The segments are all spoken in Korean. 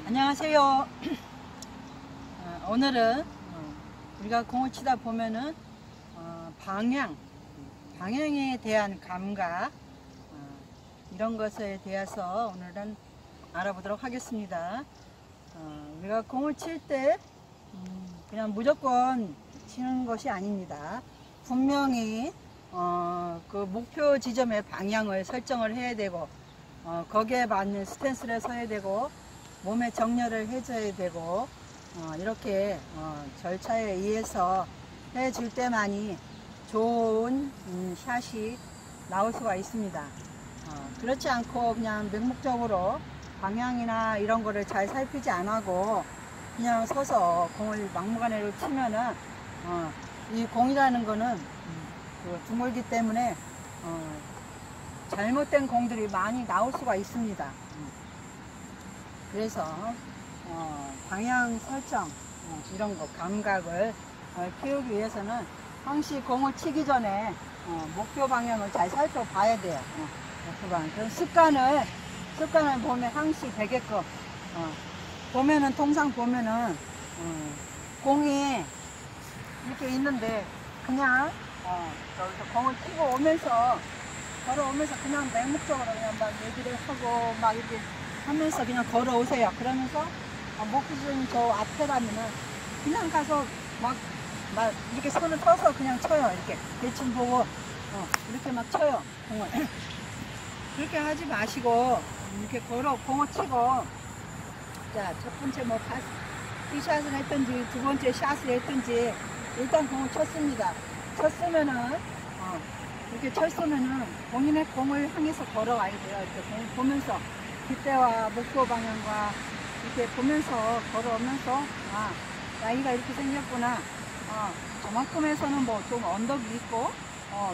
안녕하세요. 오늘은 우리가 공을 치다 보면은 방향에 대한 감각 이런 것에 대해서 오늘은 알아보도록 하겠습니다. 우리가 공을 칠 때 그냥 무조건 치는 것이 아닙니다. 분명히 그 목표 지점의 방향을 설정을 해야 되고 거기에 맞는 스탠스를 서야 되고 몸에 정렬을 해줘야 되고 이렇게 절차에 의해서 해줄 때만이 좋은 샷이 나올 수가 있습니다. 그렇지 않고 그냥 맹목적으로 방향이나 이런 거를 잘 살피지 않고 그냥 서서 공을 막무가내로 치면은 이 공이라는 거는 그 드물기 때문에 잘못된 공들이 많이 나올 수가 있습니다. 그래서 방향 설정 이런 거 감각을 키우기 위해서는 항시 공을 치기 전에 목표 방향을 잘 살펴봐야 돼요. 목표 방향. 그런 습관을 보면 항시 되게끔 보면은 통상 보면은 공이 이렇게 있는데 그냥 여기서 공을 치고 오면서 걸어오면서 그냥 맹목적으로 그냥 막 얘기를 하고 막 이렇게 하면서 그냥 걸어오세요. 그러면서 목표지점 저 앞에라면은 그냥 가서 막 이렇게 손을 펴서 그냥 쳐요. 이렇게 대충 보고 이렇게 막 쳐요. 공을. 그렇게 하지 마시고 이렇게 공을 치고 자, 첫 번째 뭐 티샷을 했든지 두 번째 샷을 했든지 일단 공을 쳤습니다. 쳤으면은 이렇게 쳤으면은 본인의 공을 향해서 걸어와야 돼요. 이렇게 공을 보면서 깃대와 목표 방향과 이렇게 보면서 걸어오면서 나이가 이렇게 생겼구나. 저만큼에서는 뭐 좀 언덕이 있고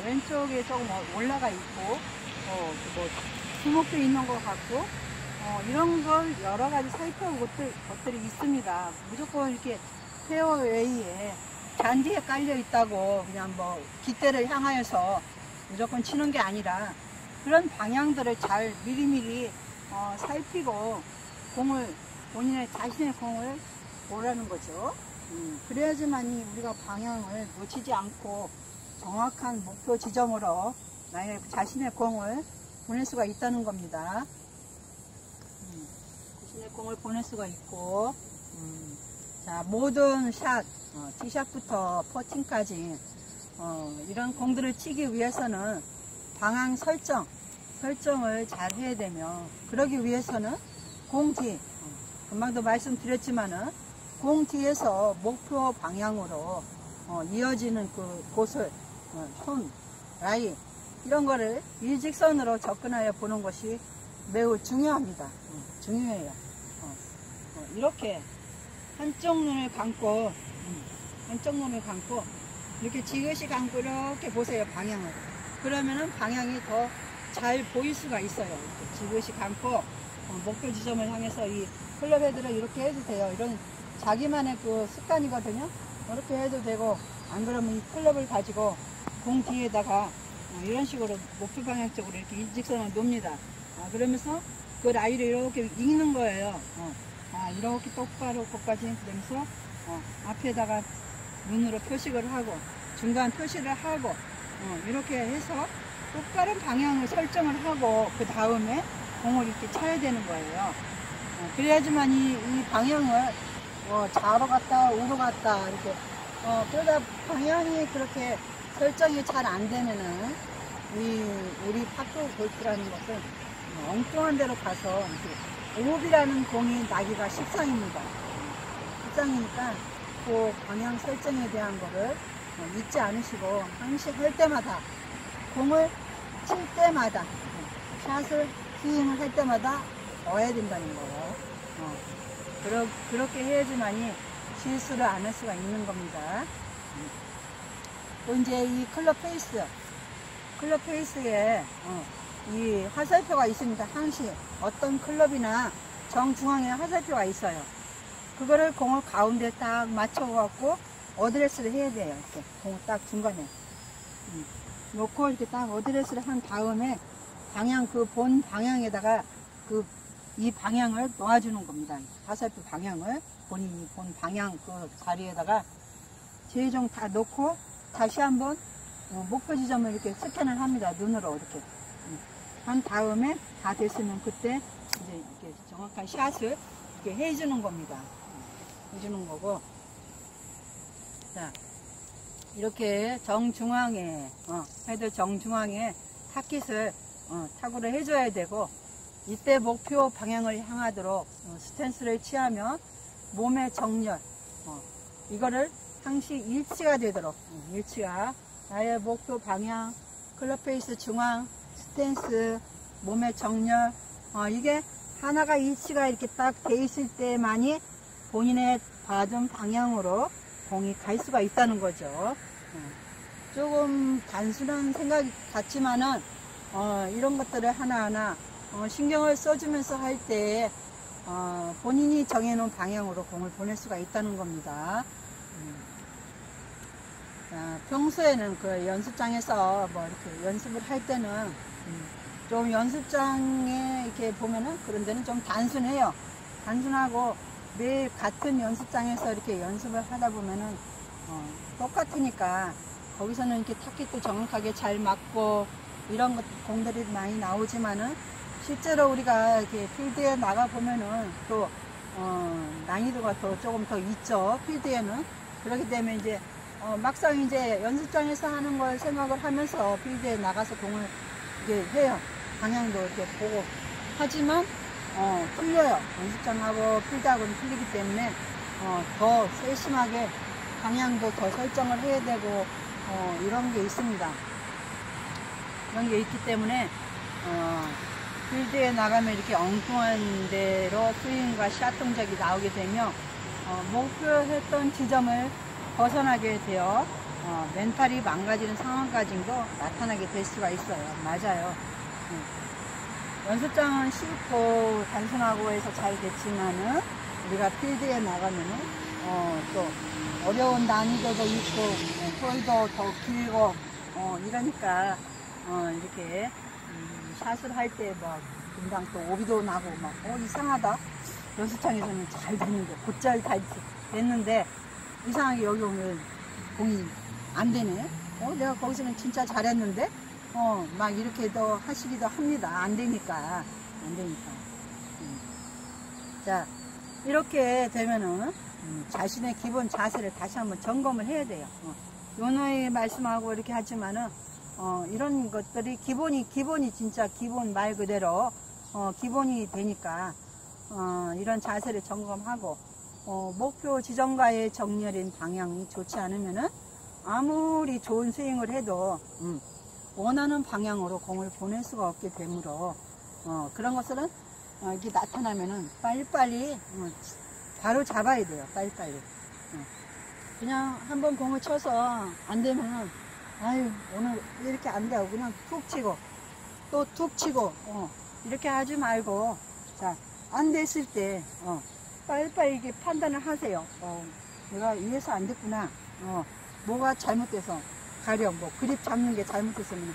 왼쪽에 조금 올라가 있고 뭐 주목도 있는 것 같고 이런 걸 여러 가지 살펴볼 것들이 있습니다. 무조건 이렇게 페어웨이에 잔디에 깔려 있다고 그냥 뭐 깃대를 향하여서 무조건 치는 게 아니라 그런 방향들을 잘 미리미리 살피고 본인의 자신의 공을 보라는 거죠. 그래야지만이 우리가 방향을 놓치지 않고 정확한 목표 지점으로 나의 자신의 공을 보낼 수가 있다는 겁니다. 자신의 공을 보낼 수가 있고 자, 모든 샷, 티샷부터 퍼팅까지 이런 공들을 치기 위해서는 방향 설정을 잘 해야 되며 그러기 위해서는 공 뒤, 금방도 말씀드렸지만은 공 뒤에서 목표 방향으로 이어지는 그 곳을 손, 라인 이런 거를 일직선으로 접근하여 보는 것이 매우 중요합니다. 중요해요. 이렇게 한쪽 눈을 감고 이렇게 지그시 감고 이렇게 보세요. 방향을. 그러면은 방향이 더 잘 보일 수가 있어요. 이렇게 지그시 감고 목표 지점을 향해서 이 클럽 헤드를 이렇게 해도 돼요. 이런 자기만의 그 습관이거든요. 이렇게 해도 되고 안 그러면 이 클럽을 가지고 공 뒤에다가 이런 식으로 목표 방향 쪽으로 이렇게 일직선을 놓습니다. 그러면서 그 라인을 이렇게 읽는 거예요. 이렇게 똑바로 끝까지 그러면서 앞에다가 눈으로 표식을 하고 중간 표시를 하고 이렇게 해서 똑바른 방향을 설정을 하고 그 다음에 공을 이렇게 쳐야 되는 거예요. 그래야지만 이 방향을 좌로 갔다 우로 갔다 이렇게 그러다 방향이 그렇게 설정이 잘 안 되면은 우리 파크 골프라는 것은 엉뚱한 데로 가서 오비라는 공이 나기가 십상입니다. 십상이니까 그 방향 설정에 대한 거를 잊지 않으시고 항시 할 때마다 공을 칠 때마다 샷을 스윙을 할 때마다 넣어야 된다는 거예요. 그렇게 해야지만이 실수를 안 할 수가 있는 겁니다. 또 이제 이 클럽 페이스에 이 화살표가 있습니다. 항시 어떤 클럽이나 정중앙에 화살표가 있어요. 그거를 공을 가운데 딱 맞춰갖고 어드레스를 해야 돼요. 이렇게 공을 딱 중간에 놓고 이렇게 딱 어드레스를 한 다음에 방향 그 본 방향에다가 그 이 방향을 놓아주는 겁니다. 화살표 방향을 본인이 본 방향 그 자리에다가 재정 다 놓고 다시 한번 목표 지점을 이렇게 스캔을 합니다. 눈으로 이렇게 한 다음에 다 됐으면 그때 이제 이렇게 정확한 샷을 이렇게 해주는 겁니다. 해주는 거고, 자 이렇게 정중앙에 헤드 정중앙에 타깃을 타구를 해줘야 되고, 이때 목표 방향을 향하도록 스탠스를 취하며 몸의 정렬 이거를 항시 일치가 되도록 일치가 나의 목표 방향, 클럽 페이스 중앙, 스탠스, 몸의 정렬 이게 하나가 일치가 이렇게 딱 돼 있을 때만이 본인의 받은 방향으로 공이 갈 수가 있다는 거죠. 조금 단순한 생각 같지만은 이런 것들을 하나하나 신경을 써주면서 할 때 본인이 정해놓은 방향으로 공을 보낼 수가 있다는 겁니다. 평소에는 그 연습장에서 뭐 이렇게 연습을 할 때는 좀 연습장에 이렇게 보면은 그런 데는 좀 단순해요. 단순하고 매일 같은 연습장에서 이렇게 연습을 하다 보면은 똑같으니까 거기서는 이렇게 타깃도 정확하게 잘 맞고 이런 것 공들이 많이 나오지만은 실제로 우리가 이렇게 필드에 나가 보면은 또 난이도가 조금 더 있죠. 필드에는. 그렇기 때문에 이제 막상 이제 연습장에서 하는 걸 생각을 하면서 필드에 나가서 공을 이렇게 해요. 방향도 이렇게 보고 하지만 틀려요. 연습장하고 필드하고는 틀리기 때문에 더 세심하게 방향도 더 설정을 해야 되고 이런 게 있습니다. 이런 게 있기 때문에 필드에 나가면 이렇게 엉뚱한 대로 스윙과 샷 동작이 나오게 되면 목표했던 지점을 벗어나게 되어 멘탈이 망가지는 상황까지도 나타나게 될 수가 있어요. 맞아요. 연습장은 쉽고 단순하고 해서 잘 됐지만은 우리가 필드에 나가면은 또 어려운 난이도도 있고 홀도 더 길고 이러니까 이렇게 샷을 할 때 뭐 금방 또 오비도 나고 막 이상하다. 연습장에서는 잘 되는데 곧잘 됐는데 이상하게 여기 오면 공이 안 되네. 내가 거기서는 진짜 잘했는데 막 이렇게 더 하시기도 합니다. 안 되니까. 자, 이렇게 되면은 자신의 기본 자세를 다시 한번 점검을 해야 돼요. 요노에 말씀하고 이렇게 하지만은 이런 것들이 기본이 진짜 기본 말 그대로 기본이 되니까 이런 자세를 점검하고 목표 지점과의 정렬인 방향이 좋지 않으면은 아무리 좋은 스윙을 해도 원하는 방향으로 공을 보낼 수가 없게 되므로 그런 것들은 이렇게 나타나면은 빨리빨리 바로 잡아야 돼요. 빨리빨리. 그냥 한번 공을 쳐서 안 되면은 아유 오늘 이렇게 안 돼요. 그냥 툭 치고 또 툭 치고 이렇게 하지 말고 자 안 됐을 때 빨리빨리 이렇게 판단을 하세요. 내가 위에서 안 됐구나. 뭐가 잘못돼서 가령 뭐 그립 잡는 게 잘못됐으면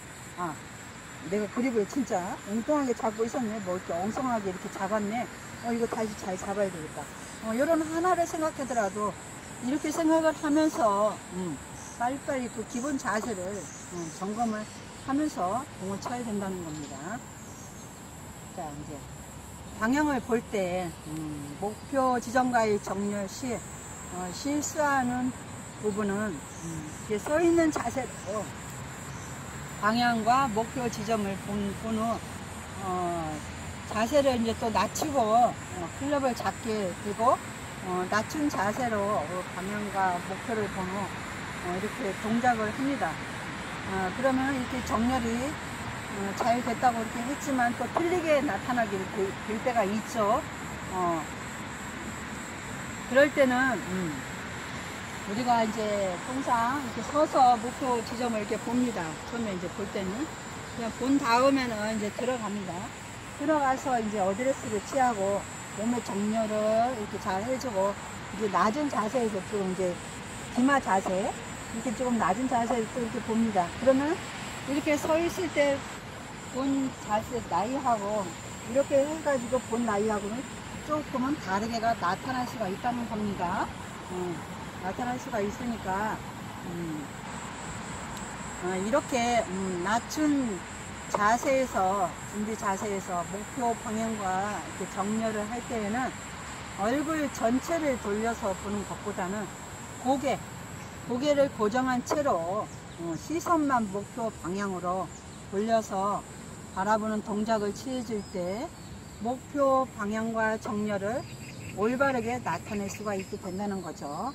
내가 그립을 진짜 엉뚱하게 잡고 있었네. 뭐 이렇게 엉성하게 이렇게 잡았네. 이거 다시 잘 잡아야 되겠다. 이런 하나를 생각하더라도 이렇게 생각을 하면서 빨리빨리 그 기본 자세를 점검을 하면서 공을 쳐야 된다는 겁니다. 자, 이제 방향을 볼 때 목표 지점과의 정렬 시 실수하는 부분은 이렇게 서 있는 자세로 방향과 목표 지점을 본 후 자세를 이제 또 낮추고 클럽을 작게 들고 낮춘 자세로 방향과 목표를 본 후 이렇게 동작을 합니다. 그러면 이렇게 정렬이 잘 됐다고 이렇게 했지만 또 틀리게 나타나게 될 때가 있죠. 그럴 때는 우리가 이제 통상 이렇게 서서 목표 지점을 이렇게 봅니다. 처음에 이제 볼 때는 그냥 본 다음에는 이제 들어갑니다. 들어가서 이제 어드레스를 취하고 몸의 정렬을 이렇게 잘 해주고 이제 낮은 자세에서 좀 이제 기마 자세 이렇게 조금 낮은 자세를 또 이렇게 봅니다. 그러면 이렇게 서 있을 때 본 자세 나이하고 이렇게 해가지고 본 라이하고는 조금은 다르게가 나타날 수가 있다는 겁니다. 나타날 수가 있으니까 이렇게 낮춘 자세에서, 준비 자세에서 목표 방향과 이렇게 정렬을 할 때에는 얼굴 전체를 돌려서 보는 것보다는 고개를 고정한 채로 시선만 목표 방향으로 돌려서 바라보는 동작을 취해줄 때 목표 방향과 정렬을 올바르게 나타낼 수가 있게 된다는 거죠.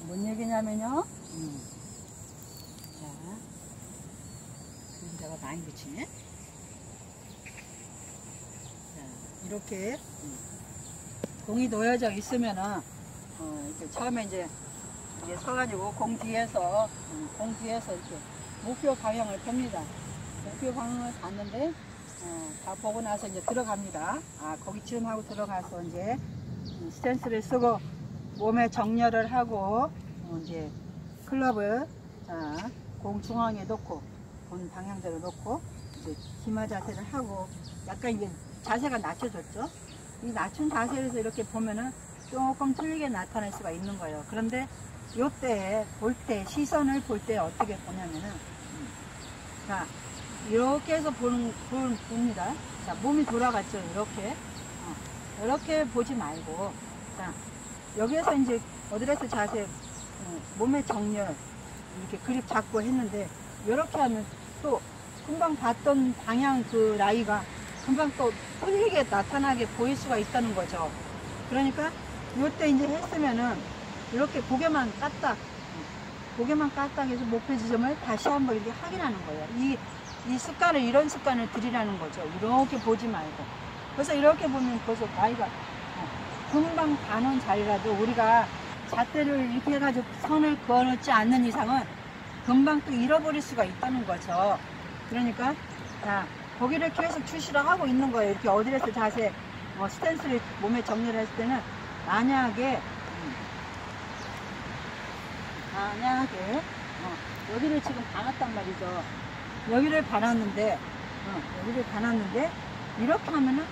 뭔 얘기냐면요. 자, 그림자가 많이 붙이네. 자, 이렇게 공이 놓여져 있으면은 이제 처음에 이제 서가지고 공 뒤에서 이렇게 목표 방향을 봅니다. 목표 방향을 봤는데 다 보고 나서 이제 들어갑니다. 거기쯤 하고 들어가서 이제 스탠스를 쓰고 몸에 정렬을 하고 이제 클럽을 공 중앙에 놓고 본 방향대로 놓고 이제 기마 자세를 하고 약간 이게 자세가 낮춰졌죠. 이 낮춘 자세에서 이렇게 보면은 조금 틀리게 나타날 수가 있는 거예요. 그런데 요때 시선을 볼 때 어떻게 보냐면은 자, 이렇게 해서 봅니다. 자, 몸이 돌아갔죠. 이렇게 보지 말고, 자, 여기에서 이제 어드레스 자세, 몸의 정렬, 이렇게 그립 잡고 했는데, 이렇게 하면 또 금방 봤던 방향 그 라이가 금방 또 틀리게 나타나게 보일 수가 있다는 거죠. 그러니까 이때 이제 했으면은 이렇게 고개만 까딱 해서 목표 지점을 다시 한번 이렇게 확인하는 거예요. 이 습관을, 이런 습관을 들이라는 거죠. 이렇게 보지 말고. 그래서 이렇게 보면 벌써 라이가 금방 가는 자리라도 우리가 잣대를 이렇게 해가지고 선을 그어놓지 않는 이상은 금방 또 잃어버릴 수가 있다는 거죠. 그러니까 자, 거기를 계속 추시를 하고 있는 거예요. 이렇게 어드레스 자세, 스탠스를 몸에 정렬을 했을 때는 만약에 여기를 지금 봐놨단 말이죠. 여기를 봐놨는데 이렇게 하면은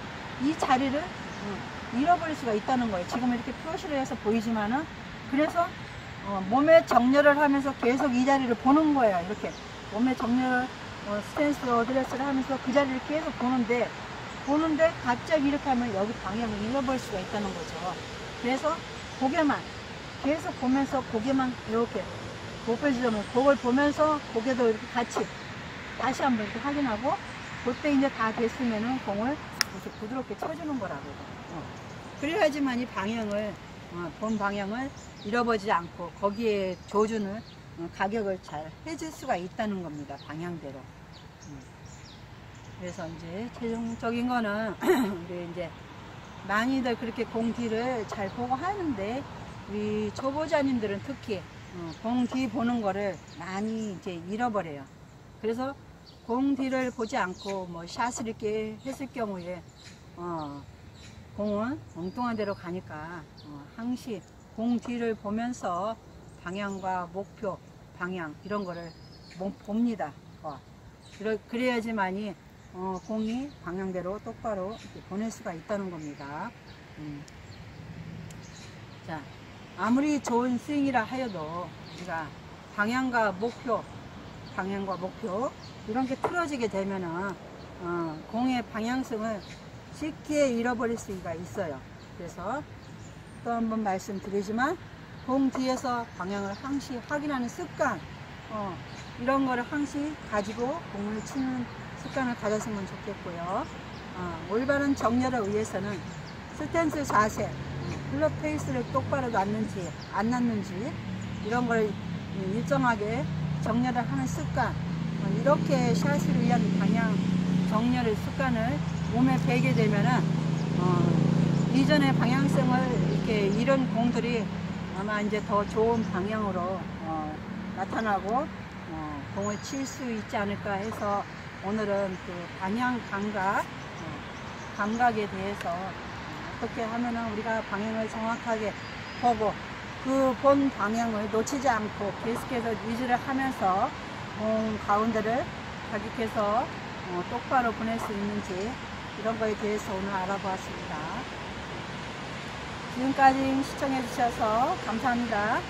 이 자리를 잃어버릴 수가 있다는 거예요. 지금 이렇게 표시를 해서 보이지만은 그래서 몸에 정렬을 하면서 계속 이 자리를 보는 거예요. 이렇게 몸에 정렬을 스탠스 어드레스를 하면서 그 자리를 계속 보는데 갑자기 이렇게 하면 여기 방향을 잃어버릴 수가 있다는 거죠. 그래서 고개만 계속 보면서 고개만 이렇게 목표 지점을 그걸 보면서 고개도 이렇게 같이 다시 한번 이렇게 확인하고 그때 이제 다 됐으면은 공을 이렇게 부드럽게 쳐주는 거라고. 그래야지만 이 방향을 본 방향을 잃어버리지 않고 거기에 조준을 가격을 잘 해줄 수가 있다는 겁니다. 방향대로. 그래서 이제 최종적인 거는 우리 이제 많이들 그렇게 공 뒤를 잘 보고 하는데 우리 초보자님들은 특히 공 뒤 보는 거를 많이 이제 잃어버려요. 그래서 공 뒤를 보지 않고 뭐 샷을 이렇게 했을 경우에 공은 엉뚱한 데로 가니까 항시 공 뒤를 보면서 방향과 목표 방향 이런 거를 봅니다. 그래야지만이 공이 방향대로 똑바로 이렇게 보낼 수가 있다는 겁니다. 자, 아무리 좋은 스윙이라 하여도 우리가 방향과 목표 이런 게 틀어지게 되면은 공의 방향성을 쉽게 잃어버릴 수가 있어요. 그래서 또 한번 말씀드리지만 공 뒤에서 방향을 항시 확인하는 습관 이런 거를 항시 가지고 공을 치는 습관을 가졌으면 좋겠고요. 올바른 정렬을 위해서는 스탠스 자세, 클럽 페이스를 똑바로 놨는지 안 놨는지 이런 걸 일정하게 정렬을 하는 습관, 이렇게 샷을 위한 방향 정렬의 습관을 몸에 배게 되면은 이전의 방향성을 이렇게 잃은 공들이 아마 이제 더 좋은 방향으로 나타나고 공을 칠 수 있지 않을까 해서 오늘은 그 방향 감각에 대해서 어떻게 하면은 우리가 방향을 정확하게 보고 그 본 방향을 놓치지 않고 계속해서 유지를 하면서 공 가운데를 가격해서 똑바로 보낼 수 있는지 이런 거에 대해서 오늘 알아보았습니다. 지금까지 시청해 주셔서 감사합니다.